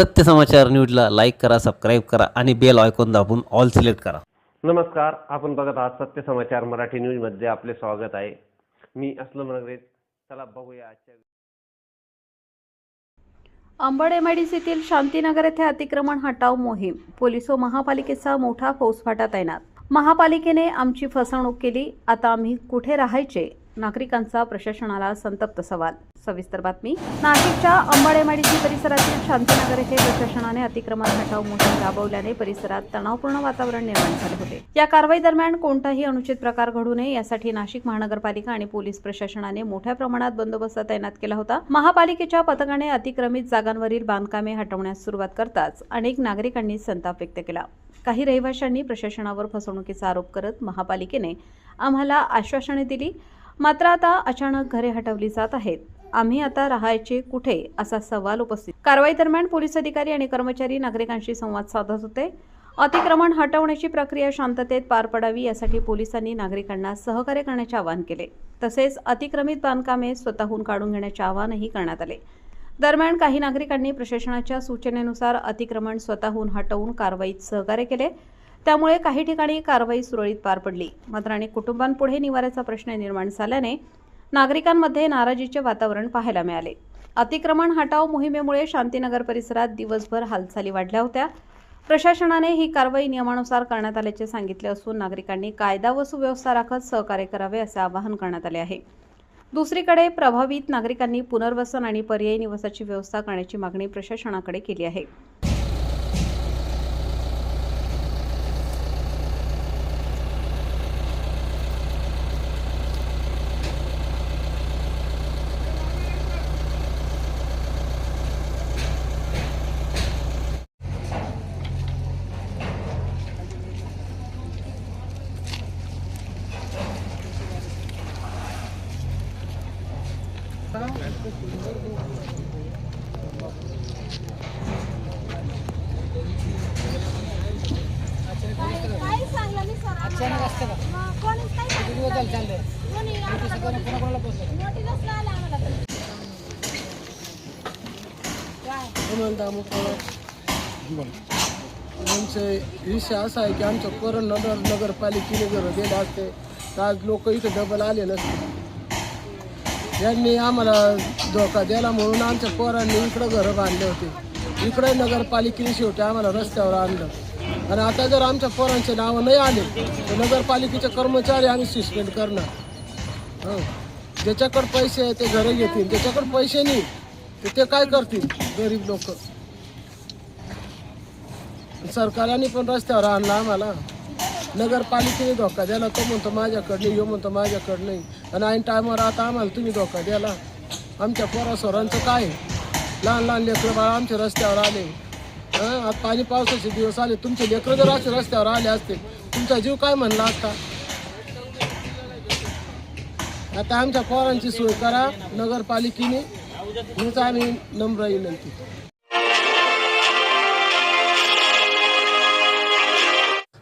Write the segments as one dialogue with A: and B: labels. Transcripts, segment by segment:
A: सत्य समाचार न्यूजला लाईक करा, सबस्क्राईब करा आणि बेल आयकॉन दाबून ऑल सिलेक्ट करा।
B: नमस्कार, आपण बघत आहात सत्य समाचार मराठी न्यूजमध्ये आपले स्वागत आहे। मी असलम नगरे। चला बघूया आजच्या
C: अंबड एमआयडीसीतील शांतीनगर येथे अतिक्रमण हटाव मोहीम। पोलीस व महापालिकेचा मोठा फौजफाटा तैनात। महापालिकेने आमची फसवणूक केली, आता आम्ही कुठे राहायचे? नागरिकांचा प्रशासनाला संतप्त सवाल। सविस्तर बातमी। नाशिकच्या अंबड एमआयडीसी परिसरातील शांतीनगर येथे प्रशासनाने अतिक्रमण हटाव मोहीम राबवल्याने परिसरात तणावपूर्ण वातावरण निर्माण झाले होते। या कारवाई दरम्यान कोणताही अनुचित प्रकार घडू नये यासाठी नाशिक महानगरपालिका आणि पोलीस प्रशासनाने मोठ्या प्रमाणात बंदोबस्त तैनात केला होता। महापालिकेच्या पथकाने अतिक्रमित जागांवरील बांधकामे हटवण्यास सुरुवात करताच अनेक नागरिकांनी संताप व्यक्त केला। काही रहिवाशांनी प्रशासनावर फसवणुकीचा आरोप करत महापालिकेने आम्हाला आश्वासने दिली, मात्र आता अचानक घरे हटवली जात आहेत। आम्ही आता राहायचे कुठे असा सवाल उपस्थित। कारवाई दरम्यान पोलीस अधिकारी आणि कर्मचारी नागरिकांशी संवाद साधत होते। अतिक्रमण हटवण्याची प्रक्रिया शांततेत पार पडावी यासाठी पोलिसांनी नागरिकांना सहकार्य करण्याचे आवाहन केले। तसेच अतिक्रमित बांधकामे स्वतःहून काढून घेण्याचे आवाहनही करण्यात आले। दरम्यान काही नागरिकांनी प्रशासनाच्या सूचनेनुसार अतिक्रमण स्वतःहून हटवून कारवाईत सहकार्य केले, त्यामुळे काही ठिकाणी कारवाई सुरळीत पार पडली। मात्र अनेक कुटुंबांपुढे निवाऱ्याचा प्रश्न निर्माण झाल्याने नागरिकांमध्ये नाराजीचे वातावरण पाहायला मिळाले। अतिक्रमण हटाव मोहिमेमुळे शांतीनगर परिसरात दिवसभर हालचाली वाढल्या होत्या। प्रशासनाने ही कारवाई नियमानुसार करण्यात आल्याचे सांगितले असून नागरिकांनी कायदा व सुव्यवस्था राखत सहकार्य करावे असे आवाहन करण्यात आले आहे। दुसरीकडे प्रभावित नागरिकांनी पुनर्वसन आणि पर्यायी निवासाची व्यवस्था करण्याची मागणी प्रशासनाकडे केली आहे।
D: अचानक असतं का? किती दिवस झाले चाललंय? कोणाकोणाला पोहोचलं?
E: आमचे विषय असा आहे की आमच्या कोरण नगरपालिकेने घर दिले असते तर आज लोक इथे डबल आले नसते। यांनी आम्हाला धोका दिला म्हणून आमच्या पोरांनी इकडं घरं बांधले होते। इकडे नगरपालिकेने शेवटी आम्हाला रस्त्यावर आणलं आणि आता जर आमच्या पोरांचे नावं नाही आले तर नगरपालिकेचे कर्मचारी आम्ही सस्पेंड करणार। ज्याच्याकडे पैसे आहे ते घरं घेतील, ज्याच्याकडे पैसे नाही तर ते काय करतील? गरीब लोक। सरकारने पण रस्त्यावर आणला आम्हाला। नगरपालिकेने धोका द्याला, तो म्हणतो माझ्याकडे नाही, यो म्हणतो माझ्याकडे नाही, आणि ऐन टायमावर आता आम्हाला तुम्ही धोका द्याला। आमच्या पोरासोरांचं काय? लहान लहान लेकरं बाळा आमच्या रस्त्यावर आले। आता पाणी पावसाचे दिवस आले, तुमचे लेकरं जर असे रस्त्यावर आले असते तुमचा जीव काय म्हणला असता? आता आमच्या पोरांची सोय करा नगरपालिकेने, हेच आम्ही नम्र विनंती।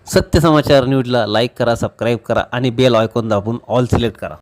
A: सत्य समाचार न्यूजला लाईक करा, सबस्क्राईब करा आणि बेल आयकॉन दाबून ऑल सिलेक्ट करा।